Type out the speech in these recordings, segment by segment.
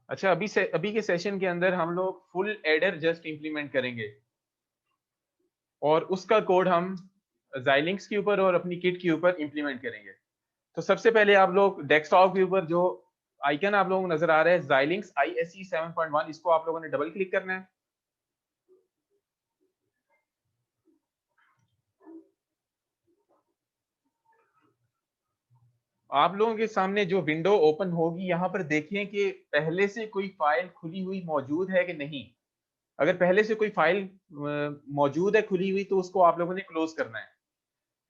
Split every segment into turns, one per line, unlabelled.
अच्छा, अभी के सेशन के अंदर हम लोग फुल एडर जस्ट इंप्लीमेंट करेंगे और उसका कोड हम Xilinx के ऊपर और अपनी किट के ऊपर इंप्लीमेंट करेंगे। तो सबसे पहले आप लोग डेस्कटॉप के ऊपर जो आइकन आप लोगों को नजर आ रहा है Xilinx ISE 7.1, इसको आप लोगों ने डबल क्लिक करना है। आप लोगों के सामने जो विंडो ओपन होगी, यहाँ पर देखें कि पहले से कोई फाइल खुली हुई मौजूद है कि नहीं। अगर पहले से कोई फाइल मौजूद है खुली हुई, तो उसको आप लोगों ने क्लोज करना है,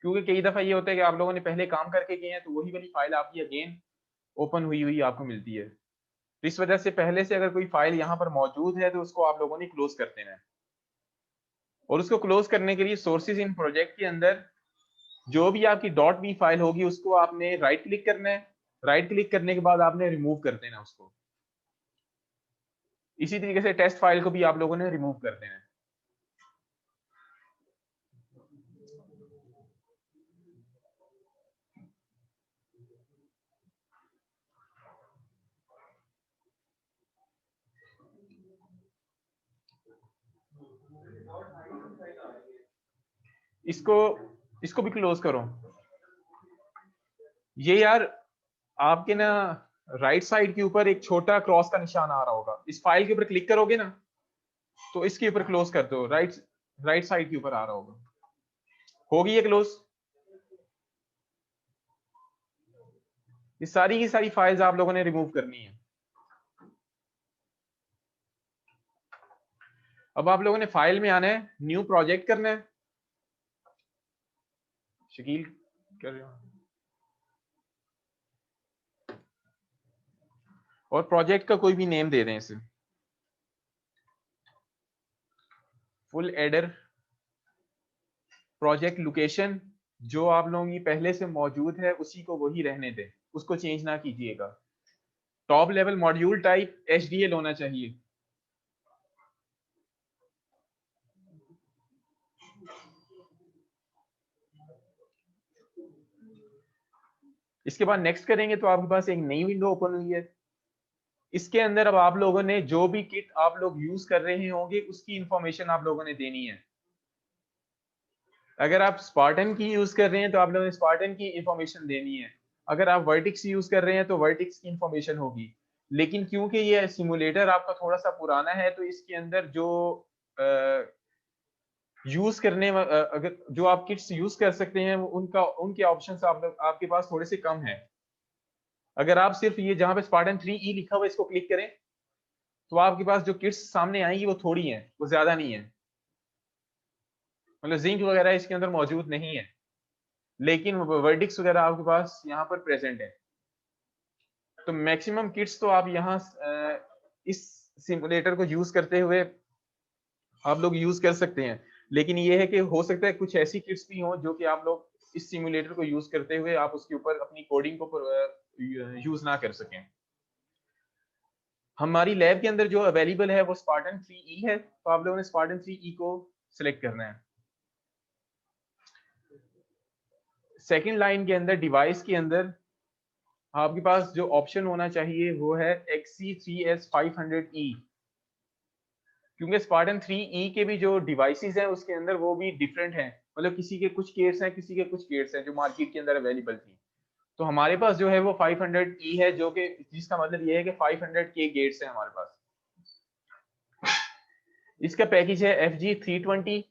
क्योंकि कई दफा ये होता है कि आप लोगों ने पहले काम करके गए हैं तो वही वाली फाइल आपकी अगेन ओपन हुई हुई आपको मिलती है। तो इस वजह से पहले से अगर कोई फाइल यहाँ पर मौजूद है तो उसको आप लोगों ने क्लोज कर देना है। और उसको क्लोज करने के लिए सोर्सेज इन प्रोजेक्ट के अंदर जो भी आपकी डॉट बी फाइल होगी उसको आपने राइट क्लिक करना है। राइट क्लिक करने के बाद आपने रिमूव कर देना उसको। इसी तरीके से टेस्ट फाइल को भी आप लोगों ने रिमूव कर देना है। इसको इसको भी क्लोज करो। ये यार आपके ना राइट साइड के ऊपर एक छोटा क्रॉस का निशान आ रहा होगा, इस फाइल के ऊपर क्लिक करोगे ना तो इसके ऊपर क्लोज कर दो। राइट राइट साइड के ऊपर आ रहा होगा, होगी ये क्लोज। ये सारी की सारी फाइल्स आप लोगों ने रिमूव करनी है। अब आप लोगों ने फाइल में आना है, न्यू प्रोजेक्ट करना है। शकील कर रहे हो, और प्रोजेक्ट का कोई भी नेम दे दें इसे। फुल एडर प्रोजेक्ट लोकेशन जो आप लोगों की पहले से मौजूद है उसी को वही रहने दें, उसको चेंज ना कीजिएगा। Top level module type HDL होना चाहिए। इसके बाद नेक्स्ट करेंगे तो आपके पास एक नई विंडो ओपन हुई है। इसके अंदर अब आप लोगों ने जो भी किट आप लोग यूज कर रहे होंगे उसकी इंफॉर्मेशन आप लोगों ने देनी है। अगर आप स्पार्टन की यूज कर रहे हैं तो आप लोगों ने स्पार्टन की इंफॉर्मेशन देनी है। अगर आप वर्टिक्स यूज कर रहे हैं तो वर्टिक्स की इंफॉर्मेशन होगी। लेकिन क्योंकि ये सिमुलेटर आपका थोड़ा सा पुराना है तो इसके अंदर जो यूज करने अगर जो आप किट्स यूज कर सकते हैं उनका उनके ऑप्शंस आप लोग आपके पास थोड़े से कम है। अगर आप सिर्फ ये जहां पे स्पार्टन 3E लिखा हुआ है इसको क्लिक करें तो आपके पास जो किट्स सामने आएंगी वो थोड़ी हैं, वो ज्यादा नहीं है। मतलब जिंक वगैरह इसके अंदर मौजूद नहीं है, लेकिन वर्डिक्स वगैरह आपके पास यहाँ पर प्रेजेंट है। तो मैक्सिमम किट्स तो आप यहाँ इस सिमुलेटर को यूज करते हुए आप लोग यूज कर सकते हैं। लेकिन ये है कि हो सकता है कुछ ऐसी किट्स भी हों जो कि आप लोग इस सिमुलेटर को यूज करते हुए आप उसके ऊपर अपनी कोडिंग को यूज ना कर सकें। हमारी लैब के अंदर जो अवेलेबल है वो स्पार्टन 3E है, तो आप लोगों ने स्पार्टन 3E को सिलेक्ट करना है। सेकंड लाइन के अंदर डिवाइस के अंदर आपके पास जो ऑप्शन होना चाहिए वो है XC3S500E। क्योंकि स्पार्टन 3E के भी जो डिवाइसेस हैं उसके अंदर वो भी डिफरेंट हैं। मतलब किसी के कुछ केट्स हैं, किसी के कुछ केट्स हैं जो मार्केट के अंदर अवेलेबल थी। तो हमारे पास जो है वो 500E है, जो कि जिसका मतलब ये है कि 500K गेट्स हैं हमारे पास। इसका पैकेज है FG320,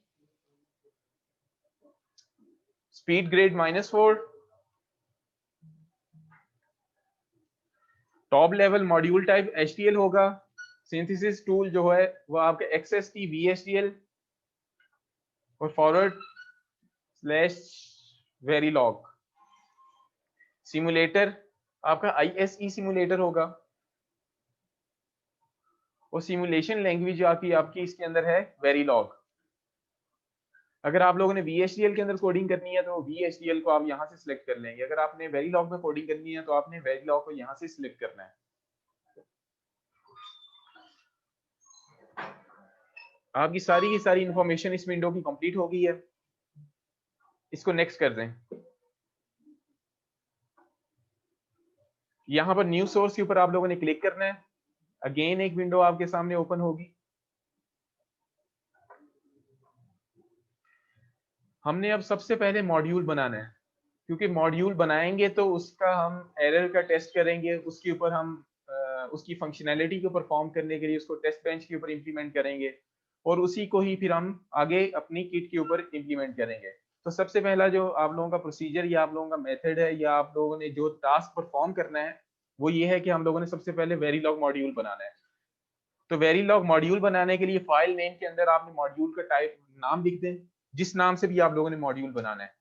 speed grade -4, top level module type HDL होगा। सिंथेसिस टूल जो है वो आपका XST VHDL और फॉरवर्ड स्लैश वेरीलॉग। सिमुलेटर आपका ISE सिमुलेटर होगा और सिमुलेशन लैंग्वेज आपकी आपकी इसके अंदर है वेरीलॉग। अगर आप लोगों ने VHDL के अंदर कोडिंग करनी है तो VHDL को आप यहाँ से सिलेक्ट कर लेंगे। अगर आपने वेरीलॉग में कोडिंग करनी है तो आपने वेरीलॉग को यहाँ से सिलेक्ट करना है। आपकी सारी की सारी इंफॉर्मेशन इस विंडो की कंप्लीट हो गई है। इसको नेक्स्ट कर दें। यहाँ पर न्यू सोर्स के ऊपर आप लोगों ने क्लिक करना है। अगेन एक विंडो आपके सामने ओपन होगी। हमने अब सबसे पहले मॉड्यूल बनाना है, क्योंकि मॉड्यूल बनाएंगे तो उसका हम एरर का टेस्ट करेंगे, उसके ऊपर हम उसकी फंक्शनैलिटी को परफॉर्म करने के लिए उसको टेस्ट बेंच के ऊपर इंप्लीमेंट करेंगे, और उसी को ही फिर हम आगे अपनी किट के ऊपर इंप्लीमेंट करेंगे। तो सबसे पहला जो आप लोगों का प्रोसीजर या आप लोगों का मेथड है या आप लोगों ने जो टास्क परफॉर्म करना है वो ये है कि हम लोगों ने सबसे पहले वेरीलॉग मॉड्यूल बनाना है। तो वेरीलॉग मॉड्यूल बनाने के लिए फाइल नेम के अंदर आपने मॉड्यूल का टाइप नाम लिख दें, जिस नाम से भी आप लोगों ने मॉड्यूल बनाना है।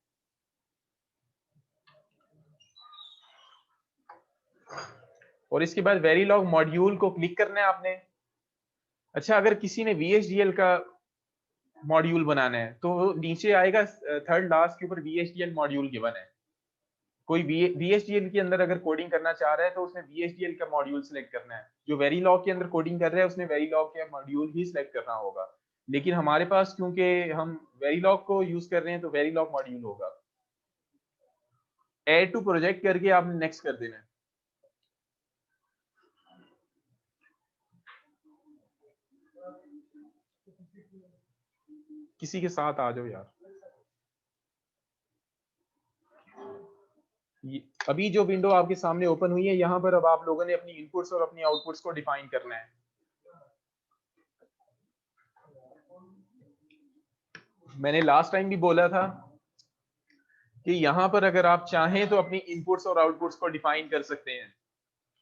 और इसके बाद वेरीलॉग मॉड्यूल को क्लिक करना है आपने। अच्छा, अगर किसी ने VHDL का मॉड्यूल बनाना है तो नीचे आएगा थर्ड लास्ट के ऊपर VHDL मॉड्यूल गिवन है। कोई VHDL के अंदर अगर कोडिंग करना चाह रहा है तो उसने VHDL का मॉड्यूल सिलेक्ट करना है। जो वेरीलॉग के अंदर कोडिंग कर रहा है उसने वेरीलॉग का मॉड्यूल ही सिलेक्ट करना होगा। लेकिन हमारे पास क्योंकि हम वेरीलॉग को यूज कर रहे हैं तो वेरीलॉग मॉड्यूल होगा। ऐड टू प्रोजेक्ट करके आपने नेक्स्ट कर देना है। किसी के साथ आ जाओ यार। अभी जो विंडो आपके सामने ओपन हुई है, यहाँ पर अब आप लोगों ने अपनी इनपुट्स और अपनी आउटपुट्स को डिफाइन करना है। मैंने लास्ट टाइम भी बोला था कि यहाँ पर अगर आप चाहें तो अपनी इनपुट्स और आउटपुट्स को डिफाइन कर सकते हैं।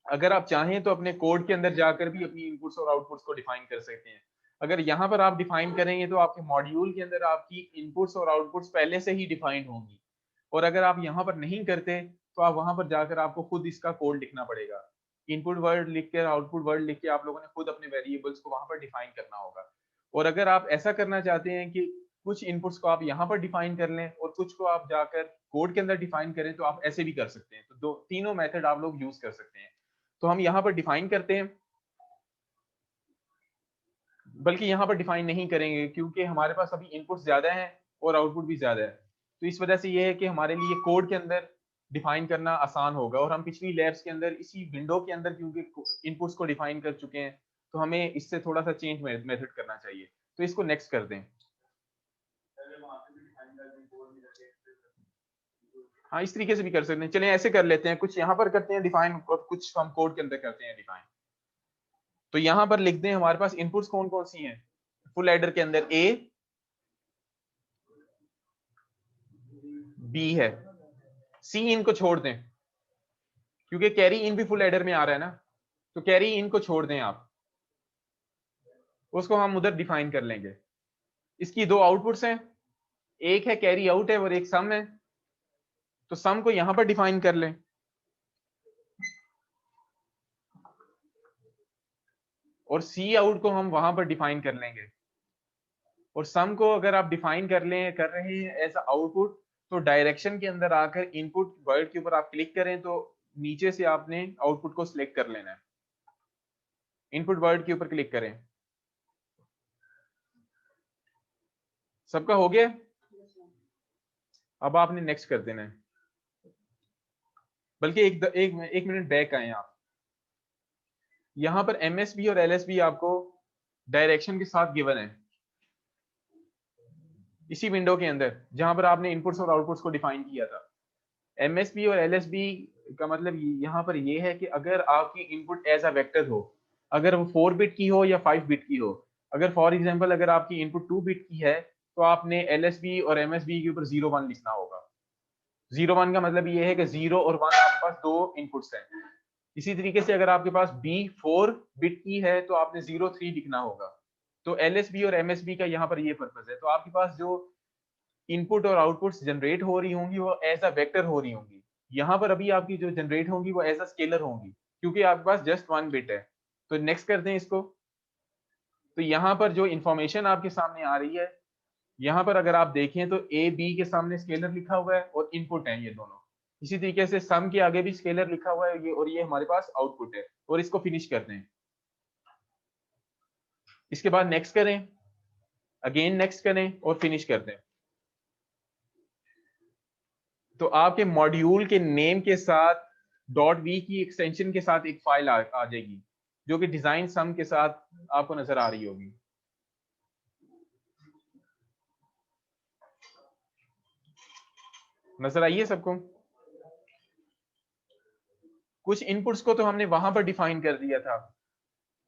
अगर आप चाहें तो अपने कोड के अंदर जाकर भी अपनी इनपुट्स और आउटपुट्स को डिफाइन कर सकते हैं। अगर यहाँ पर आप डिफाइन करेंगे तो आपके मॉड्यूल के अंदर आपकी इनपुट्स और आउटपुट्स पहले से ही डिफाइन होंगी, और अगर आप यहाँ पर नहीं करते तो आप वहां पर जाकर आपको खुद इसका कोड लिखना पड़ेगा। इनपुट वर्ड लिख कर आउटपुट वर्ड लिख के आप लोगों ने खुद अपने वेरिएबल्स को वहां पर डिफाइन करना होगा। और अगर आप ऐसा करना चाहते हैं कि कुछ इनपुट्स को आप यहाँ पर डिफाइन कर लें और कुछ को आप जाकर कोड के अंदर डिफाइन करें, तो आप ऐसे भी कर सकते हैं। तो दो तीनों मेथड आप लोग यूज कर सकते हैं। तो हम यहाँ पर डिफाइन करते हैं, बल्कि यहाँ पर डिफाइन नहीं करेंगे क्योंकि हमारे पास अभी इनपुट्स ज्यादा हैं और आउटपुट भी ज्यादा है। तो इस वजह से ये है कि हमारे लिए कोड के अंदर डिफाइन करना आसान होगा। और हम पिछली लैब्स के अंदर इसी विंडो के अंदर क्योंकि इनपुट्स को डिफाइन कर चुके हैं, तो हमें इससे थोड़ा सा चेंज मेथड करना चाहिए। तो इसको नेक्स्ट कर दें। हाँ, इस तरीके से भी कर सकते हैं। चलिए ऐसे कर लेते हैं, कुछ यहाँ पर करते हैं डिफाइन और कुछ हम कोड के अंदर करते हैं डिफाइन। तो यहाँ पर लिख दें हमारे पास इनपुट्स कौन कौन सी हैं। फुल एडर के अंदर A B है, C इनको छोड़ दें क्योंकि कैरी इन भी फुल एडर में आ रहा है ना, तो कैरी इन को छोड़ दें आप, उसको हम उधर डिफाइन कर लेंगे। इसकी दो आउटपुट्स हैं, एक है कैरी आउट है और एक सम है। तो सम को यहां पर डिफाइन कर लें, और सी आउट को हम वहां पर डिफाइन कर लेंगे। और सम को अगर आप डिफाइन कर रहे हैं एज आउटपुट, तो डायरेक्शन के अंदर आकर इनपुट वर्ड के ऊपर आप क्लिक करें तो नीचे से आपने आउटपुट को सिलेक्ट कर लेना है। इनपुट वर्ड के ऊपर क्लिक करें। सबका हो गया? अब आपने नेक्स्ट कर देना है। बल्कि एक मिनट बैक आए आप। यहां पर MSB और LSB आपको डायरेक्शन के साथ गिवन है इसी विंडो के अंदर, जहां पर आपने इनपुट्स और आउटपुट्स को डिफाइन किया था। MSB और LSB का मतलब यहां पर ये है कि अगर आपकी इनपुट एज अ वेक्टर हो, अगर वो 4 बिट की हो या 5 बिट की हो, अगर फॉर एग्जांपल अगर आपकी इनपुट 2 बिट की है तो आपने LSB और MSB के ऊपर 0 1 लिखना होगा। 0 1 का मतलब ये है कि 0 और 1 आपके पास दो इनपुट्स हैं। इसी तरीके से अगर आपके पास B 4 बिट की है तो आपने 0 3 लिखना होगा। तो LSB और MSB का यहाँ पर ये पर्पज है। तो आपके पास जो इनपुट और आउटपुट्स जनरेट हो रही होंगी वो एज अ वेक्टर हो रही होंगी। यहाँ पर अभी आपकी जो जनरेट होंगी वो एज अ स्केलर होंगी, क्योंकि आपके पास जस्ट 1 बिट है। तो नेक्स्ट करते हैं इसको। तो यहाँ पर जो इंफॉर्मेशन आपके सामने आ रही है, यहाँ पर अगर आप देखें तो A B के सामने स्केलर लिखा हुआ है और इनपुट है ये दोनों। इसी तरीके से सम के आगे भी स्केलर लिखा हुआ है ये, और ये हमारे पास आउटपुट है। और इसको फिनिश करते हैं। इसके बाद नेक्स्ट करें, अगेन नेक्स्ट करें और फिनिश करते हैं। तो आपके मॉड्यूल के नेम के साथ .v की एक्सटेंशन के साथ एक फाइल आ जाएगी जो कि डिजाइन सम के साथ आपको नजर आ रही होगी। नजर आई है सबको? कुछ इनपुट्स को तो हमने वहां पर डिफाइन कर दिया था,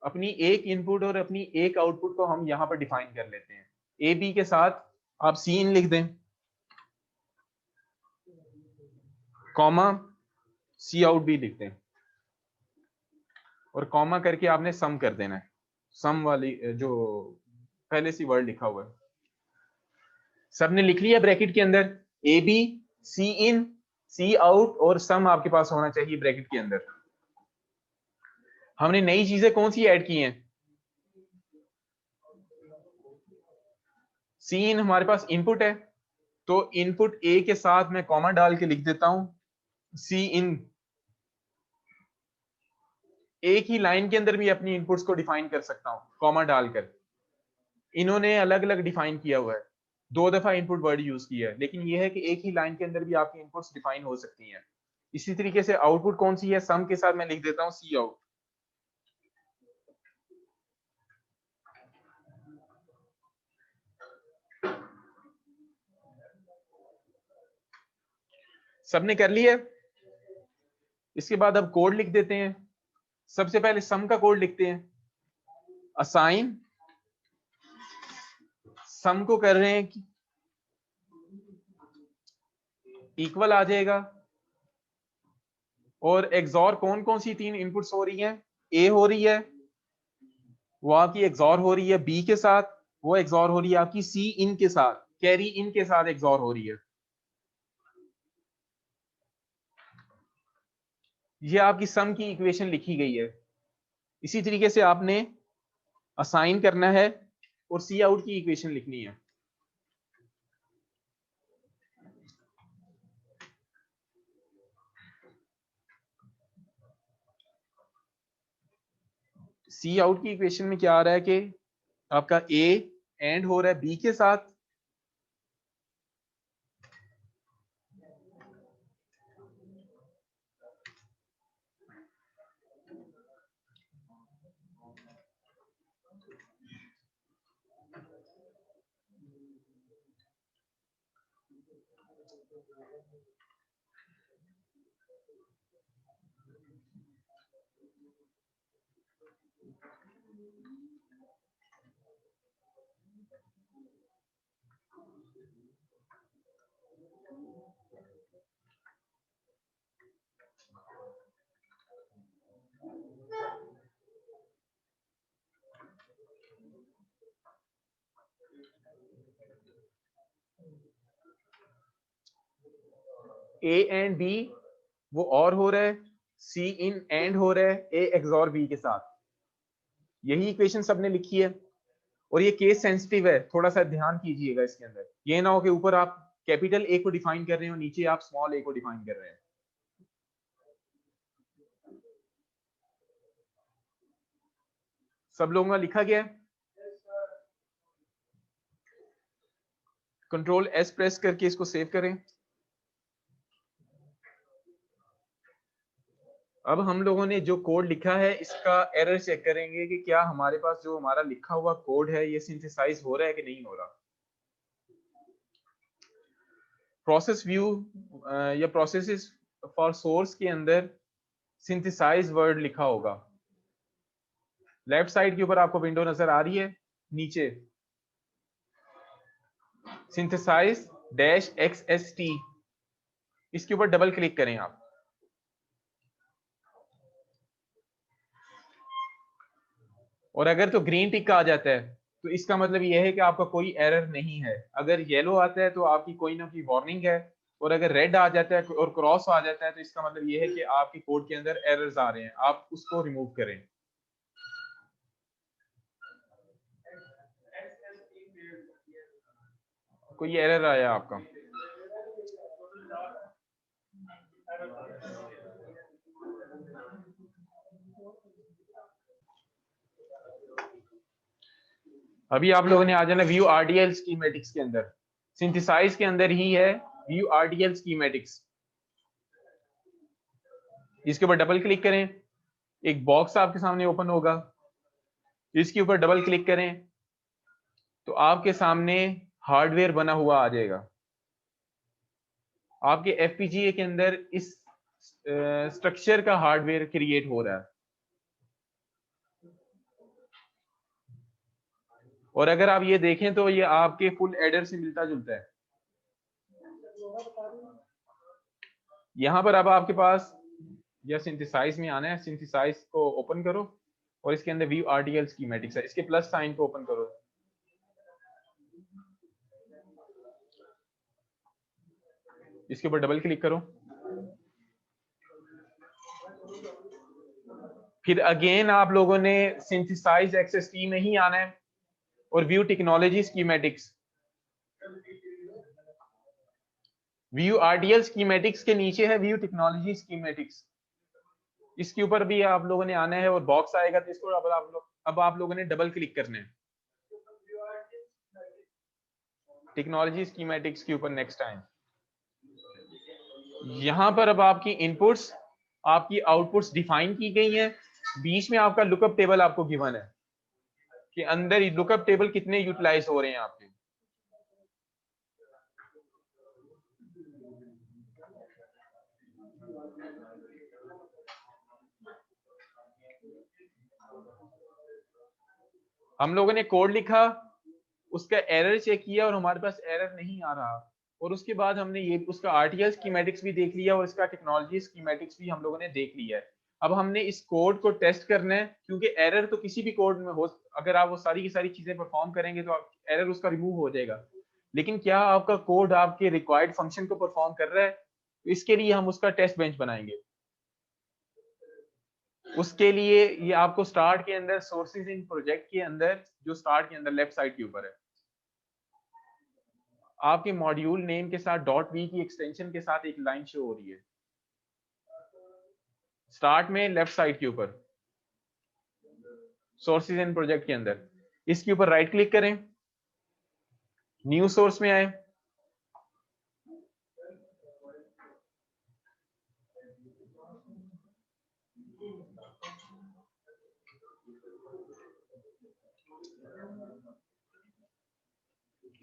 अपनी एक इनपुट और अपनी एक आउटपुट को हम यहां पर डिफाइन कर लेते हैं। ए बी के साथ आप सी इन लिख दें, कॉमा सी आउट भी लिख दें, और कॉमा करके आपने सम कर देना है, सम वाली जो पहले सी वर्ड लिखा हुआ है। सबने लिख लिया ब्रैकेट के अंदर, A B C in C out और सम आपके पास होना चाहिए ब्रैकेट के अंदर। हमने नई चीजें कौन सी ऐड की हैं? सी इन हमारे पास इनपुट है, तो इनपुट ए के साथ मैं कॉमा डाल के लिख देता हूं सी इन। एक ही लाइन के अंदर भी अपनी इनपुट्स को डिफाइन कर सकता हूं कॉमा डालकर। इन्होंने अलग अलग डिफाइन किया हुआ है, 2 दफा इनपुट वर्ड यूज किया है, लेकिन यह है कि एक ही लाइन के अंदर भी आपकी इनपुट्स डिफाइन हो सकती हैं। इसी तरीके से आउटपुट कौन सी है? सम के साथ मैं लिख देता हूं सी आउट। सबने कर लिया? इसके बाद अब कोड लिख देते हैं। सबसे पहले सम का कोड लिखते हैं, असाइन सम को कर रहे हैं कि इक्वल आ जाएगा, और एक्सॉर कौन कौन सी 3 इनपुट्स हो रही हैं? ए हो रही है, वो आपकी एक्सॉर हो रही है बी के साथ, वो एक्सॉर हो रही है आपकी सी इन के साथ, कैरी इन के साथ एक्सॉर हो रही है। ये आपकी सम की इक्वेशन लिखी गई है। इसी तरीके से आपने असाइन करना है और सी आउट की इक्वेशन लिखनी है। सी आउट की इक्वेशन में क्या आ रहा है कि आपका ए एंड हो रहा है बी के साथ, ए एंड बी वो और हो रहा है, सी इन एंड हो रहा है ए एक्सॉर बी के साथ। यही इक्वेशन सबने लिखी है, और ये केस सेंसिटिव है, थोड़ा सा ध्यान कीजिएगा इसके अंदर। ये ना हो कि ऊपर आप कैपिटल ए को डिफाइन कर रहे हो, नीचे आप स्मॉल ए को डिफाइन कर रहे हैं। सब लोगों का लिखा गया है? कंट्रोल एस प्रेस करके इसको सेव करें। अब हम लोगों ने जो कोड लिखा है इसका एरर चेक करेंगे कि क्या हमारे पास जो हमारा लिखा हुआ कोड है ये सिंथेसाइज हो रहा है कि नहीं हो रहा। प्रोसेस व्यू या प्रोसेसेस फॉर सोर्स के अंदर सिंथेसाइज वर्ड लिखा होगा। लेफ्ट साइड के ऊपर आपको विंडो नजर आ रही है, नीचे सिंथेसाइज डैश XST, इसके ऊपर डबल क्लिक करें आप। और अगर तो ग्रीन टिक आ जाता है तो इसका मतलब यह है कि आपका कोई एरर नहीं है। अगर येलो आता है तो आपकी कोई ना कोई वार्निंग है, और अगर रेड आ जाता है और क्रॉस आ जाता है तो इसका मतलब यह है कि आपके कोड के अंदर एरर्स आ रहे हैं, आप उसको रिमूव करें। कोई एरर आया आपका? अभी आप लोगों ने आ जाना व्यू RDL स्कीमेटिक्स के अंदर, सिंथेसाइज के अंदर ही है व्यू RDL स्कीमेटिक्स। इसके ऊपर डबल क्लिक करें, एक बॉक्स आपके सामने ओपन होगा, इसके ऊपर डबल क्लिक करें तो आपके सामने हार्डवेयर बना हुआ आ जाएगा। आपके एफपीजीए के अंदर इस स्ट्रक्चर का हार्डवेयर क्रिएट हो रहा है। और अगर आप ये देखें तो ये आपके फुल एडर से मिलता जुलता है। यहां पर अब आपके पास या सिंथेसाइज में आना है, सिंथेसाइज को ओपन करो और इसके अंदर व्यू आरटीएल स्कीमेटिक्स है, इसके प्लस साइन को ओपन करो। इसके ऊपर डबल क्लिक करो, फिर अगेन आप लोगों ने सिंथेसाइज एक्सएसटी में ही आना है और view technology schematics, view RTL schematics के नीचे है व्यू टेक्नोलॉजी स्कीमेटिक्स, इसके ऊपर भी आप लोगों ने आना है और बॉक्स आएगा तो इसको अब आप लोगों ने डबल क्लिक करना है टेक्नोलॉजी स्कीमेटिक्स के ऊपर। नेक्स्ट टाइम यहां पर अब आपकी इनपुट्स, आपकी आउटपुट्स डिफाइन की गई हैं। बीच में आपका लुकअप टेबल आपको गिवन है कि अंदर लुकअप टेबल कितने यूटिलाइज हो रहे हैं आपके। हम लोगों ने कोड लिखा, उसका एरर चेक किया और हमारे पास एरर नहीं आ रहा, और उसके बाद हमने ये उसका आरटीएल स्कीमेटिक्स भी देख लिया और इसका टेक्नोलॉजी स्कीमेटिक्स भी हम लोगों ने देख लिया है। अब हमने इस कोड को टेस्ट करना है, क्योंकि एरर तो किसी भी कोड में हो, अगर आप वो सारी की सारी चीजें परफॉर्म करेंगे तो एरर उसका रिमूव हो जाएगा, लेकिन क्या आपका कोड आपके रिक्वायर्ड फंक्शन को परफॉर्म कर रहा है? तो इसके लिए हम उसका टेस्ट बेंच बनाएंगे। उसके लिए ये आपको स्टार्ट के अंदर सोर्सेज इन प्रोजेक्ट के अंदर, जो स्टार्ट के अंदर लेफ्ट साइड के ऊपर है, आपके मॉड्यूल नेम के साथ .v की एक्सटेंशन के साथ एक लाइन शो हो रही है स्टार्ट में लेफ्ट साइड के ऊपर सोर्सेज इन प्रोजेक्ट के अंदर। इसके ऊपर राइट क्लिक करें, न्यू सोर्स में आए,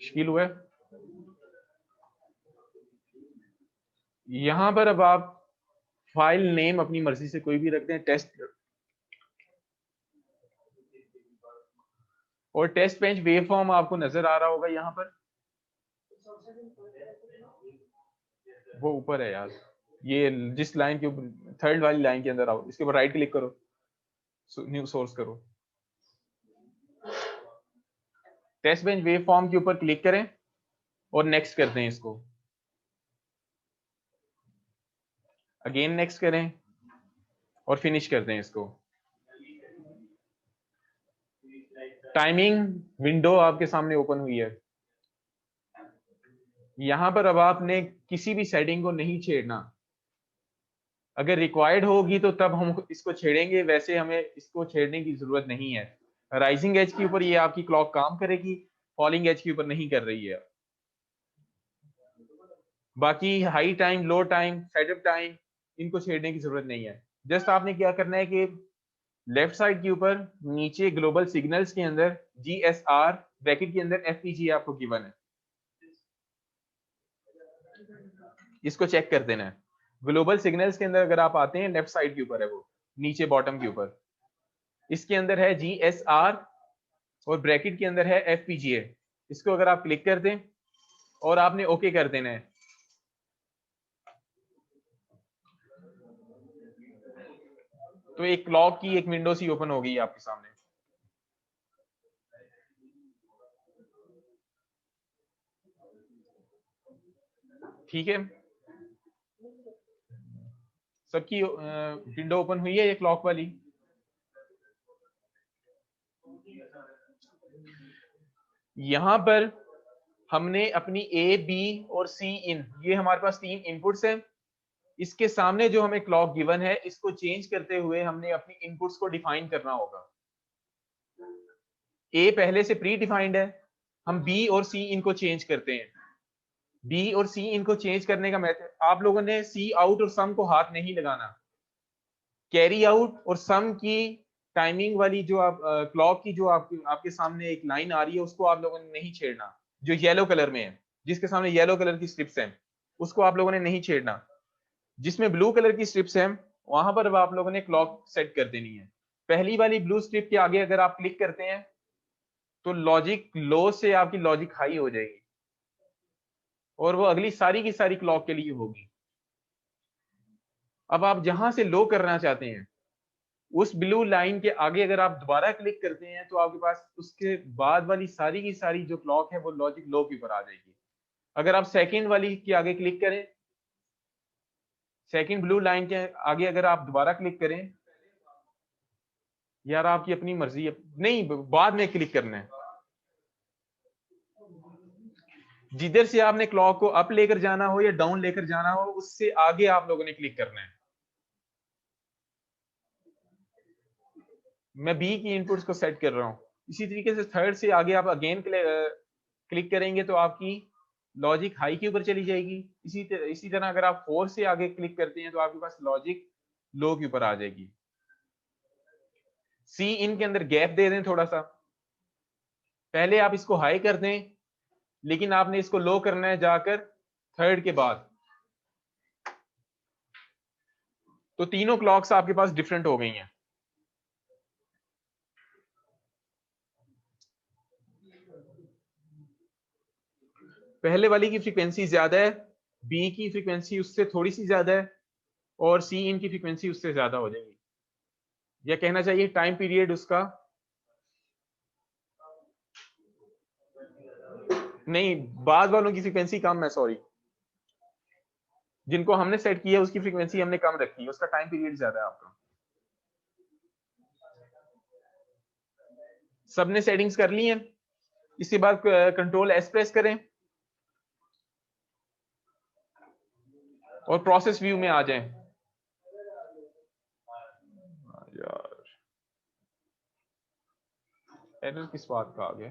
मुश्किल हुआ है। यहां पर अब आप फाइल नेम अपनी मर्जी से कोई भी रख दें, टेस्ट, और टेस्ट बेंच वेव फॉर्म आपको नजर आ रहा होगा यहां पर, वो ऊपर है यार, ये जिस लाइन के ऊपर थर्ड वाली लाइन के अंदर आओ, इसके ऊपर राइट क्लिक करो, न्यू सोर्स करो, टेस्ट बेंच वेव फॉर्म के ऊपर क्लिक करें और नेक्स्ट करते हैं इसको, अगेन नेक्स्ट करें और फिनिश करते हैं इसको। टाइमिंग विंडो आपके सामने ओपन हुई है। यहां पर अब आपने किसी भी सेटिंग को नहीं छेड़ना, अगर रिक्वायर्ड होगी तो तब हम इसको छेड़ेंगे, वैसे हमें इसको छेड़ने की जरूरत नहीं है। राइजिंग एज के ऊपर ये आपकी क्लॉक काम करेगी, फॉलिंग एज के ऊपर नहीं कर रही है। बाकी हाई टाइम, लो टाइम, सेटअप टाइम, इनको छेड़ने की जरूरत नहीं है। जस्ट आपने क्या करना है कि लेफ्ट साइड के ऊपर नीचे ग्लोबल सिग्नल्स के अंदर GSR ब्रैकेट के अंदर FPGA आपको गिवन है, इसको चेक कर देना है। ग्लोबल सिग्नल्स के अंदर अगर आप आते हैं, लेफ्ट साइड के ऊपर है वो, नीचे बॉटम के ऊपर, इसके अंदर है GSR और ब्रैकेट के अंदर है FPGA। इसको अगर आप क्लिक कर दें और आपने ओके कर देना है, तो एक क्लॉक की एक विंडो सी ओपन हो गई आपके सामने। ठीक है, सबकी विंडो ओपन हुई है ये क्लॉक वाली। यहां पर हमने अपनी A, B और C इन, ये हमारे पास 3 इनपुट्स हैं। इसके सामने जो हमें क्लॉक गिवन है, इसको चेंज करते हुए हमने अपनी इनपुट्स को डिफाइन करना होगा। A पहले से प्री डिफाइंड है, हम B और C इनको चेंज करते हैं। B और C इनको चेंज करने का मेथड, आप लोगों ने C आउट और सम को हाथ नहीं लगाना, कैरी आउट और सम की टाइमिंग वाली जो आप क्लॉक की जो आपके सामने एक लाइन आ रही है, उसको आप लोगों ने नहीं छेड़ना, जो येलो कलर में है, जिसके सामने येलो कलर की स्ट्रिप्स हैं, उसको आप लोगों ने नहीं छेड़ना। जिसमें ब्लू कलर की स्ट्रिप्स हैं, वहां पर आप लोगों ने क्लॉक सेट कर देनी है। पहली वाली ब्लू स्ट्रिप के आगे अगर आप क्लिक करते हैं तो लॉजिक लो से आपकी लॉजिक हाई हो जाएगी, और वो अगली सारी की सारी क्लॉक के लिए होगी। अब आप जहां से लो करना चाहते हैं, उस ब्लू लाइन के आगे अगर आप दोबारा क्लिक करते हैं तो आपके पास उसके बाद वाली सारी की सारी जो क्लॉक है वो लॉजिक लो के ऊपर आ जाएगी। अगर आप सेकंड वाली के आगे क्लिक करें, सेकंड ब्लू लाइन के आगे अगर आप दोबारा क्लिक करें, यार आपकी अपनी मर्जी है, नहीं बाद में क्लिक करना है। जिधर से आपने क्लॉक को अप लेकर जाना हो या डाउन लेकर जाना हो, उससे आगे आप लोगों ने क्लिक करना है। मैं बी की इनपुट्स को सेट कर रहा हूं। इसी तरीके से थर्ड से आगे आप अगेन क्लिक करेंगे तो आपकी लॉजिक हाई के ऊपर चली जाएगी। इसी तरह अगर आप 4 से आगे क्लिक करते हैं तो आपके पास लॉजिक लो के ऊपर आ जाएगी। सी इन के अंदर गैप दे दें थोड़ा सा, पहले आप इसको हाई कर दें, लेकिन आपने इसको लो करना है जाकर थर्ड के बाद। तो तीनों क्लॉक्स आपके पास डिफरेंट हो गई हैं। पहले वाली की फ्रीक्वेंसी ज्यादा है, बी की फ्रीक्वेंसी उससे थोड़ी सी ज्यादा है, और सी इन की फ्रीक्वेंसी उससे ज्यादा हो जाएगी। या कहना चाहिए टाइम पीरियड उसका, नहीं बाद वालों की फ्रीक्वेंसी कम है, सॉरी, जिनको हमने सेट किया उसकी फ्रीक्वेंसी हमने कम रखी है, उसका टाइम पीरियड ज्यादा है आपका। सबने सेटिंग्स कर ली हैं। इसके बाद कंट्रोल एस प्रेस करें और प्रोसेस व्यू में आ जाएं। यार एरर किस बात का आ गया?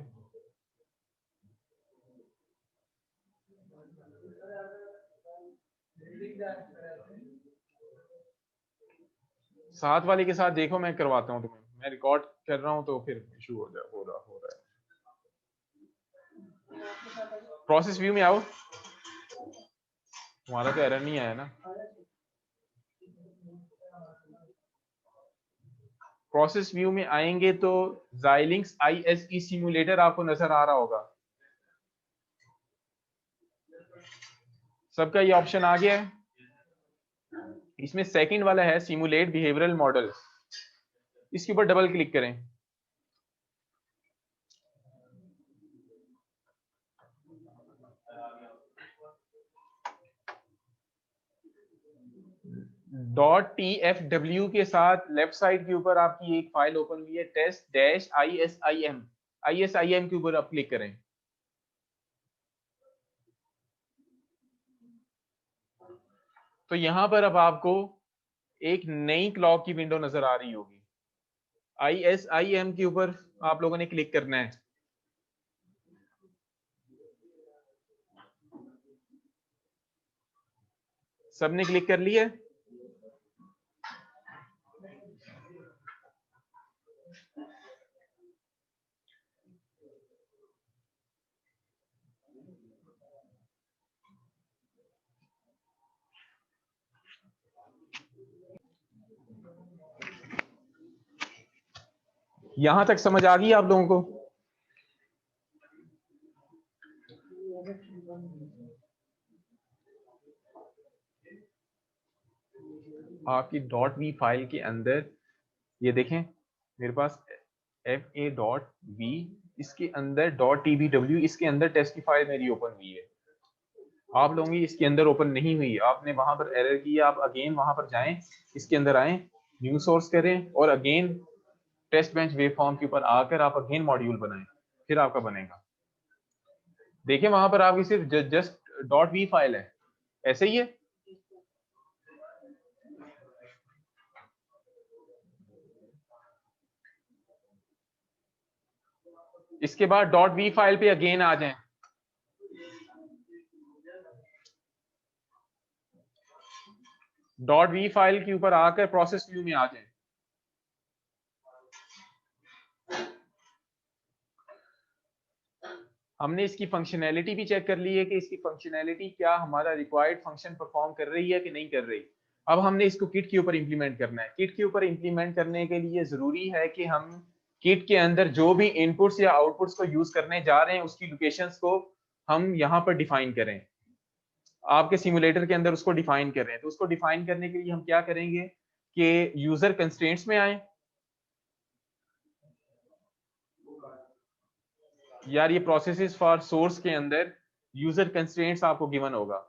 साथ वाले के साथ देखो, मैं करवाता हूं तुम्हें, मैं रिकॉर्ड कर रहा हूं तो फिर इशू हो रहा है। प्रोसेस व्यू में आओ, तुम्हारा तो एरर नहीं आया ना। प्रोसेस व्यू में आएंगे तो Xilinx ISE सिमुलेटर आपको नजर आ रहा होगा। सबका ये ऑप्शन आ गया है। इसमें सेकंड वाला है सिमुलेट बिहेवियरल मॉडल, इसके ऊपर डबल क्लिक करें। .tfw के साथ लेफ्ट साइड के ऊपर आपकी एक फाइल ओपन हुई है, test-isim, ISIM के ऊपर आप क्लिक करें। तो यहां पर अब आपको एक नई क्लॉक की विंडो नजर आ रही होगी। ISIM के ऊपर आप लोगों ने क्लिक करना है। सबने क्लिक कर लिया? यहां तक समझ आ गई आप लोगों को? आपकी .v फाइल के अंदर ये देखें, मेरे पास fa.v, इसके अंदर .tbw, इसके अंदर टेस्ट की फाइल मेरी ओपन हुई है। आप लोगों की इसके अंदर ओपन नहीं हुई, आपने वहां पर एरर किया। आप अगेन वहां पर जाएं, इसके अंदर आए, न्यू सोर्स करें और again test bench wave form के ऊपर आकर आप अगेन मॉड्यूल बनाएं, फिर आपका बनेगा। देखिए वहां पर आपकी सिर्फ जस्ट .v फाइल है, ऐसे ही है। इसके बाद .v फाइल पे अगेन आ जाएं। डॉट वी फाइल के ऊपर आकर प्रोसेस व्यू में आ जाए। हमने इसकी फंक्शनैलिटी भी चेक कर ली है कि इसकी फंक्शनैलिटी क्या हमारा रिक्वायर्ड फंक्शन परफॉर्म कर रही है कि नहीं कर रही। अब हमने इसको किट के ऊपर इंप्लीमेंट करना है। किट के ऊपर इंप्लीमेंट करने के लिए जरूरी है कि हम किट के अंदर जो भी इनपुट्स या आउटपुट्स को यूज करने जा रहे हैं उसकी लोकेशंस को हम यहाँ पर डिफाइन करें। आपके सिमुलेटर के अंदर उसको डिफाइन कर रहे हैं, तो उसको डिफाइन करने के लिए हम क्या करेंगे कि यूजर कंस्ट्रेंट्स में आए। यार ये प्रोसेसेस फॉर सोर्स के अंदर यूजर कंस्ट्रेंट्स आपको गिवन होगा।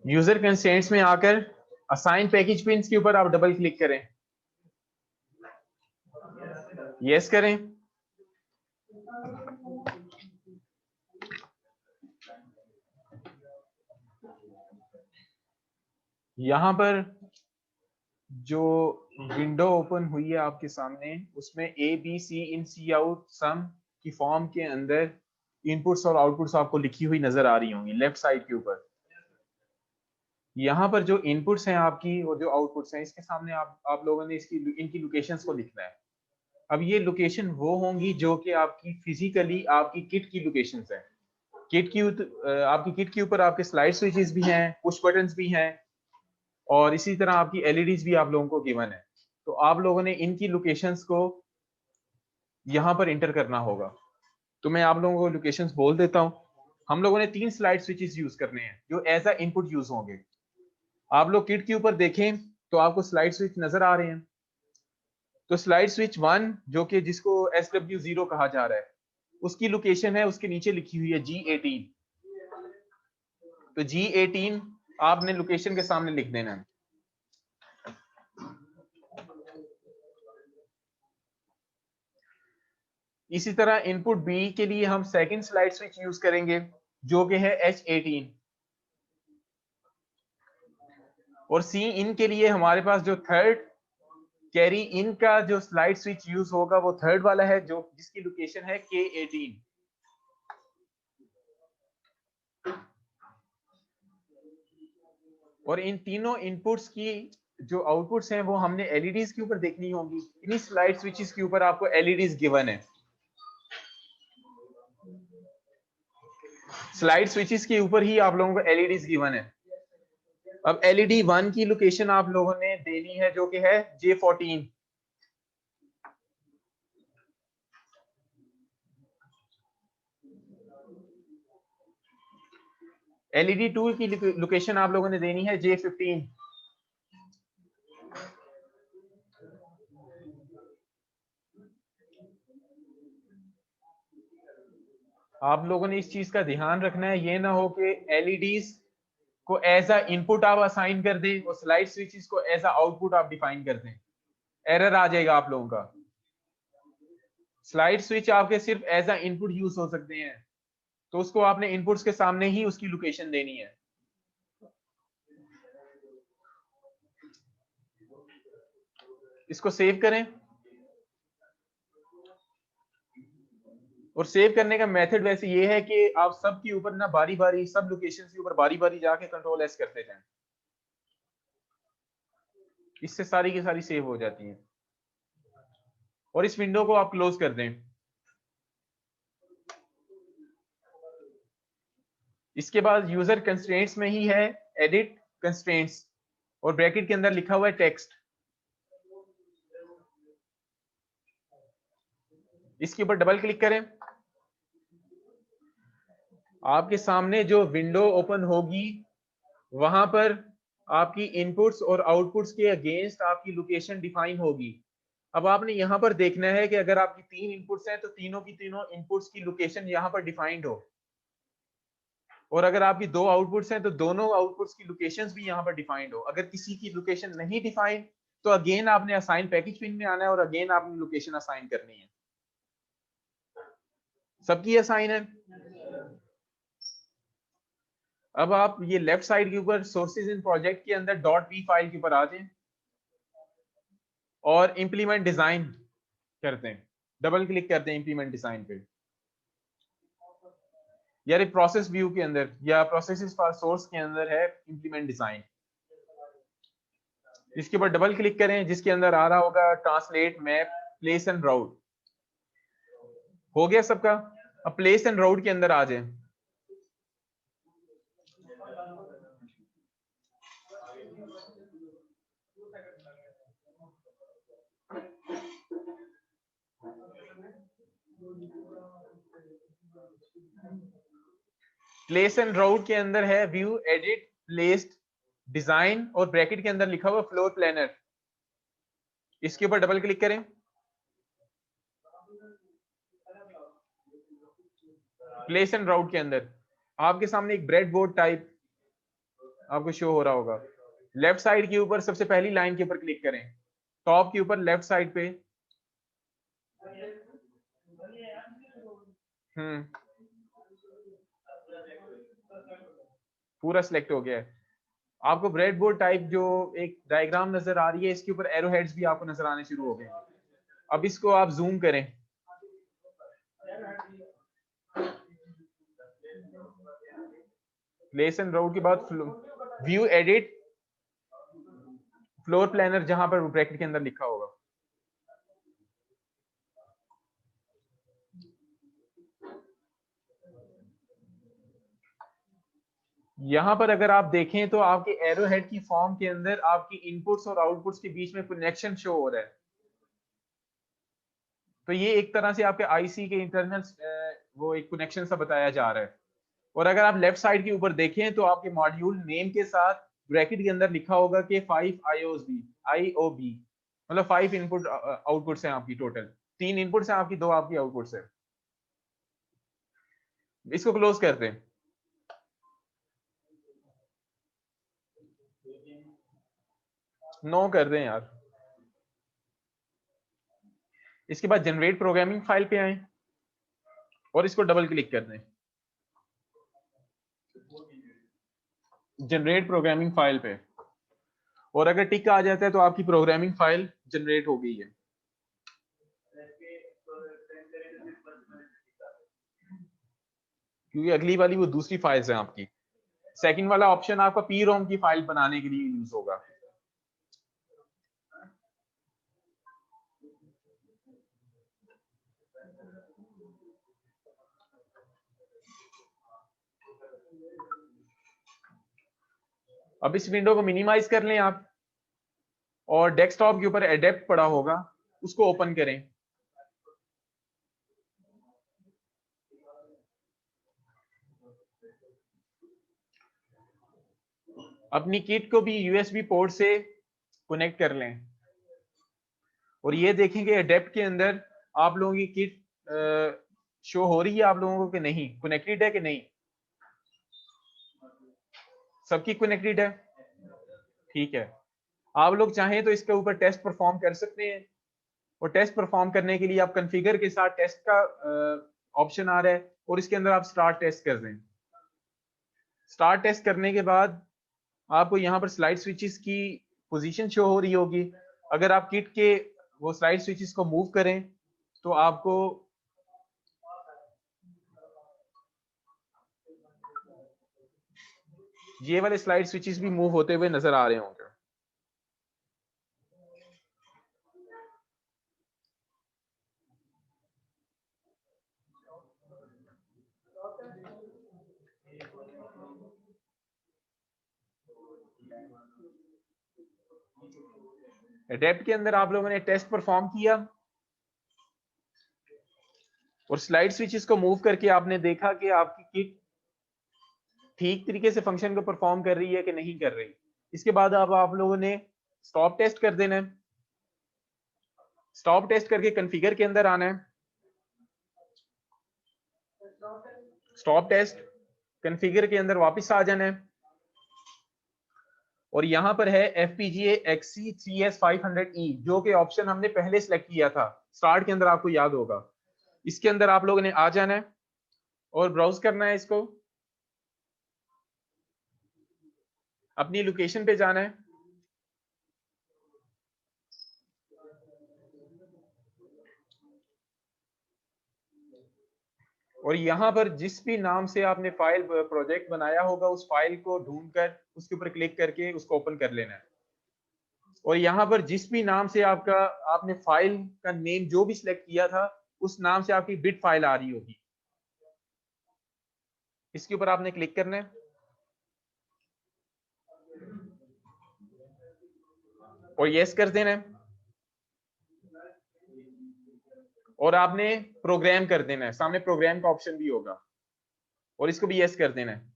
यूजर कंस्ट्रेंट्स में आकर असाइन पैकेज पिन्स के ऊपर आप डबल क्लिक करें, यस करें। यहां पर जो विंडो ओपन हुई है आपके सामने उसमें A B C in C out some की फॉर्म के अंदर इनपुट्स और आउटपुट्स आपको लिखी हुई नजर आ रही होंगी लेफ्ट साइड के ऊपर। यहाँ पर जो इनपुट्स हैं आपकी और जो आउटपुट्स हैं इसके सामने आप लोगों ने इनकी लोकेशंस को लिखना है। अब ये लोकेशन वो होंगी जो कि आपकी फिजिकली आपकी किट की लोकेशंस हैं। आपकी किट के ऊपर आपके स्लाइड स्विचेस भी हैं, पुश बटन्स भी हैं और इसी तरह आपकी एलईडीज भी आप लोगों को गिवन है। तो आप लोगों ने इनकी लोकेशंस को यहाँ पर इंटर करना होगा। तो मैं आप लोगों को लोकेशंस बोल देता हूँ। हम लोगों ने 3 स्लाइड स्विचेस यूज करने हैं जो एज अ इनपुट यूज होंगे। आप लोग किट के ऊपर देखें तो आपको स्लाइड स्विच नजर आ रहे हैं। तो स्लाइड स्विच 1 जो कि जिसको SW0 कहा जा रहा है उसकी लोकेशन है, उसके नीचे लिखी हुई है G18। तो G18 आपने लोकेशन के सामने लिख देना है। इसी तरह इनपुट बी के लिए हम सेकंड स्लाइड स्विच यूज करेंगे जो कि है H18 और सी इन के लिए हमारे पास जो थर्ड कैरी इन का जो स्लाइड स्विच यूज होगा वो थर्ड वाला है जो जिसकी लोकेशन है K18। और इन तीनों इनपुट्स की जो आउटपुट्स हैं वो हमने एलईडीज के ऊपर देखनी होंगी। इन्हीं स्लाइड स्विचेस के ऊपर आपको एलईडीज गिवन है। स्लाइड स्विचेस के ऊपर ही आप लोगों को एलईडीज गिवन है। अब एलईडी 1 की लोकेशन आप लोगों ने देनी है जो कि है J14। एलईडी 2 की लोकेशन आप लोगों ने देनी है J15। आप लोगों ने इस चीज का ध्यान रखना है, ये ना हो कि एलईडीज को एज अ इनपुट आप असाइन कर दें और स्लाइड स्विचेस को एज अ आउटपुट आप डिफाइन कर दें। एरर आ जाएगा आप लोगों का। स्लाइड स्विच आपके सिर्फ एज अ इनपुट यूज हो सकते हैं, तो उसको आपने इनपुट्स के सामने ही उसकी लोकेशन देनी है। इसको सेव करें और सेव करने का मेथड वैसे ये है कि आप सबके ऊपर ना बारी बारी सब लोकेशन के ऊपर बारी बारी जाके कंट्रोल एस करते जाएं। इससे सारी की सारी सेव हो जाती हैं और इस विंडो को आप क्लोज कर दें। इसके बाद यूजर कंस्ट्रेंट्स में ही है एडिट कंस्ट्रेंट्स और ब्रैकेट के अंदर लिखा हुआ है टेक्स्ट। इसके ऊपर डबल क्लिक करें। आपके सामने जो विंडो ओपन होगी वहां पर आपकी इनपुट्स और आउटपुट्स के अगेंस्ट आपकी लोकेशन डिफाइन होगी। अब आपने यहां पर देखना है कि अगर आपकी 3 इनपुट्स हैं तो तीनों की तीनों इनपुट्स की लोकेशन यहां पर डिफाइंड हो और अगर आपकी 2 आउटपुट्स हैं तो दोनों आउटपुट्स की लोकेशंस भी यहां पर डिफाइंड हो। अगर किसी की लोकेशन नहीं डिफाइंड तो अगेन आपने असाइन पैकेज पिन में आना है और अगेन आपने लोकेशन असाइन करनी है। सबकी असाइन है। अब आप ये लेफ्ट साइड के ऊपर सोर्सेज इन प्रोजेक्ट के अंदर डॉट वी फाइल के ऊपर आ जाएं और इम्प्लीमेंट डिजाइन करते हैं, डबल क्लिक करते हैं इम्प्लीमेंट डिजाइन पे, यार प्रोसेस व्यू के अंदर या प्रोसेसेस फॉर सोर्स के अंदर है इम्प्लीमेंट डिजाइन। इसके ऊपर डबल क्लिक करें, जिसके अंदर आ रहा होगा ट्रांसलेट मैप प्लेस एंड राउट। हो गया सबका? अब प्लेस एंड राउट के अंदर आ जाए। प्लेस एंड राउट के अंदर है व्यू एडिट प्लेस्ड डिजाइन और ब्रैकेट के अंदर लिखा हुआ फ्लोर प्लानर। इसके ऊपर डबल क्लिक करें। प्लेस एंड राउट के अंदर आपके सामने एक ब्रेड बोर्ड टाइप आपको शो हो रहा होगा। लेफ्ट साइड के ऊपर सबसे पहली लाइन के ऊपर क्लिक करें, टॉप के ऊपर लेफ्ट साइड पे। पूरा सिलेक्ट हो गया है। आपको ब्रेड बोर्ड टाइप जो एक डायग्राम नजर आ रही है, इसके ऊपर एरो हेड्स भी आपको नजर आने शुरू हो गए। अब इसको आप जूम करें। प्लेस एंड राउट के बाद व्यू एडिट फ्लोर प्लानर, जहां पर ब्रैकेट के अंदर लिखा होगा। यहां पर अगर आप देखें तो आपके एरो हेड की फॉर्म के अंदर आपकी इनपुट्स और आउटपुट्स के बीच में कनेक्शन शो हो रहा है। तो ये एक तरह से आपके आईसी के इंटरनल वो एक कनेक्शन सा बताया जा रहा है। और अगर आप लेफ्ट साइड के ऊपर देखें तो आपके मॉड्यूल नेम के साथ ब्रैकेट के अंदर लिखा होगा कि 5 IOB, मतलब 5 इनपुट आउटपुट्स हैं आपकी, टोटल 3 इनपुट्स हैं आपकी, 2 आपकी आउटपुट्स है। इसको क्लोज करते हैं। नो कर दें यार। इसके बाद जनरेट प्रोग्रामिंग फाइल पे आए और इसको डबल क्लिक कर दें। जनरेट प्रोग्रामिंग फाइल पे, और अगर टिक आ जाता है तो आपकी प्रोग्रामिंग फाइल जनरेट हो गई है। क्योंकि अगली वाली वो दूसरी फाइल्स है आपकी। सेकंड वाला ऑप्शन आपका PROM की फाइल बनाने के लिए यूज होगा। अब इस विंडो को मिनिमाइज कर लें आप, और डेस्कटॉप के ऊपर एडेप्ट पड़ा होगा, उसको ओपन करें। अपनी किट को भी USB पोर्ट से कनेक्ट कर लें, और ये देखें कि एडेप्ट के अंदर आप लोगों की किट शो हो रही है आप लोगों को कि नहीं, कनेक्टेड है कि नहीं। सबकी कनेक्टेड है, ठीक है। आप लोग चाहें तो इसके ऊपर टेस्ट परफॉर्म कर सकते हैं, और टेस्ट परफॉर्म करने के लिए आप कॉन्फ़िगर के साथ टेस्ट का ऑप्शन आ रहा है, और इसके अंदर आप स्टार्ट टेस्ट कर दें। स्टार्ट टेस्ट करने के बाद आपको यहाँ पर स्लाइड स्विचेस की पोजीशन शो हो रही होगी। अगर आप किट के वो स्लाइड स्विचेस को मूव करें तो आपको ये वाले स्लाइड स्विचेस भी मूव होते हुए नजर आ रहे होंगे। एडेप्ट के अंदर आप लोगों ने टेस्ट परफॉर्म किया और स्लाइड स्विचेस को मूव करके आपने देखा कि आपकी किट ठीक तरीके से फंक्शन को परफॉर्म कर रही है कि नहीं कर रही। इसके बाद अब आप लोगों ने स्टॉप टेस्ट कर देना है। स्टॉप टेस्ट करके कॉन्फ़िगर के अंदर आना है। स्टॉप टेस्ट कॉन्फ़िगर के अंदर वापस आ जाना है, और यहां पर है FPGA XC3S500E, जो कि ऑप्शन हमने पहले सेलेक्ट किया था स्टार्ट के अंदर, आपको याद होगा। इसके अंदर आप लोगों ने आ जाना है और ब्राउज करना है, इसको अपनी लोकेशन पे जाना है। और यहाँ पर जिस भी नाम से आपने फाइल प्रोजेक्ट बनाया होगा उस फाइल को ढूंढकर उसके ऊपर क्लिक करके उसको ओपन कर लेना है। और यहाँ पर जिस भी नाम से आपने फाइल का नेम जो भी सिलेक्ट किया था उस नाम से आपकी बिट फाइल आ रही होगी, इसके ऊपर आपने क्लिक करना है और यस कर देना है और आपने प्रोग्राम कर देना है। सामने प्रोग्राम का ऑप्शन भी होगा और इसको भी यस कर देना है।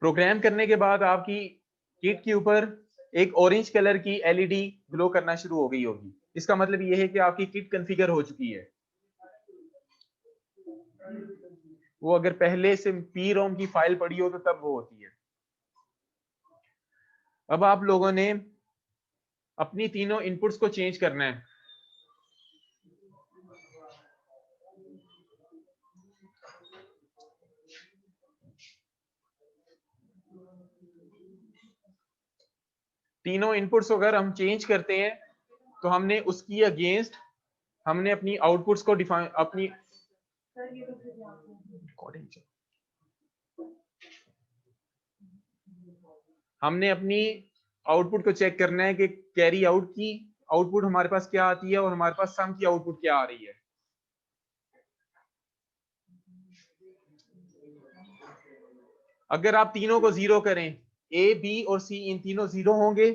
प्रोग्राम करने के बाद आपकी किट के ऊपर एक ऑरेंज कलर की एलईडी ग्लो करना शुरू हो गई होगी। इसका मतलब यह है कि आपकी किट कॉन्फ़िगर हो चुकी है। वो अगर पहले से पी रोम की फाइल पड़ी हो तो तब वो होती है। अब आप लोगों ने अपनी तीनों इनपुट्स को चेंज करना है। तीनों इनपुट्स अगर हम चेंज करते हैं तो हमने उसकी अगेंस्ट हमने अपनी आउटपुट्स को डिफाइन अपनी हमने अपनी आउटपुट को चेक करना है कि कैरी आउट की आउटपुट हमारे पास क्या आती है और हमारे पास सम की आउटपुट क्या आ रही है। अगर आप तीनों को जीरो करें, ए बी और सी इन तीनों जीरो होंगे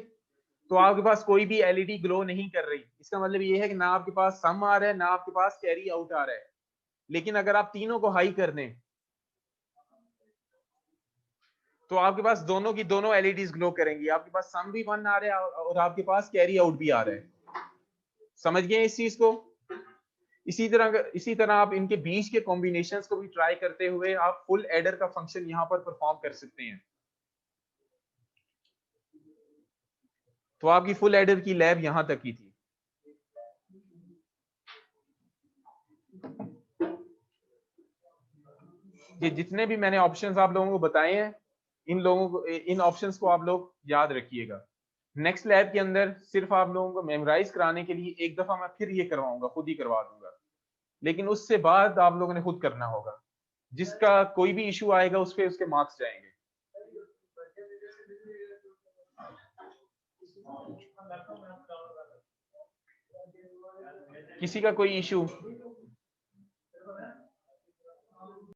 तो आपके पास कोई भी एलईडी ग्लो नहीं कर रही। इसका मतलब ये है कि ना आपके पास सम आ रहा है ना आपके पास कैरी आउट आ रहा है। लेकिन अगर आप तीनों को हाई कर दें तो आपके पास दोनों की दोनों एलईडीज ग्लो करेंगी। आपके पास सम भी 1 आ रहा है और आपके पास कैरी आउट भी आ रहा है। समझ गए इस चीज को? इसी तरह आप इनके बीच के कॉम्बिनेशंस को भी ट्राई करते हुए आप फुल एडर का फंक्शन यहां पर परफॉर्म कर सकते हैं। तो आपकी फुल एडर की लैब यहां तक की थी। ये जितने भी मैंने ऑप्शंस आप लोगों को बताए हैं इन ऑप्शंस को आप लोग याद रखिएगा। नेक्स्ट लैब के अंदर सिर्फ आप लोगों को मेमोराइज कराने के लिए एक दफा मैं फिर ये करवाऊंगा, खुद ही करवा दूंगा। लेकिन उससे बाद आप लोगों ने खुद करना होगा। जिसका कोई भी इशू आएगा उस पर उसके मार्क्स जाएंगे। किसी का कोई इशू?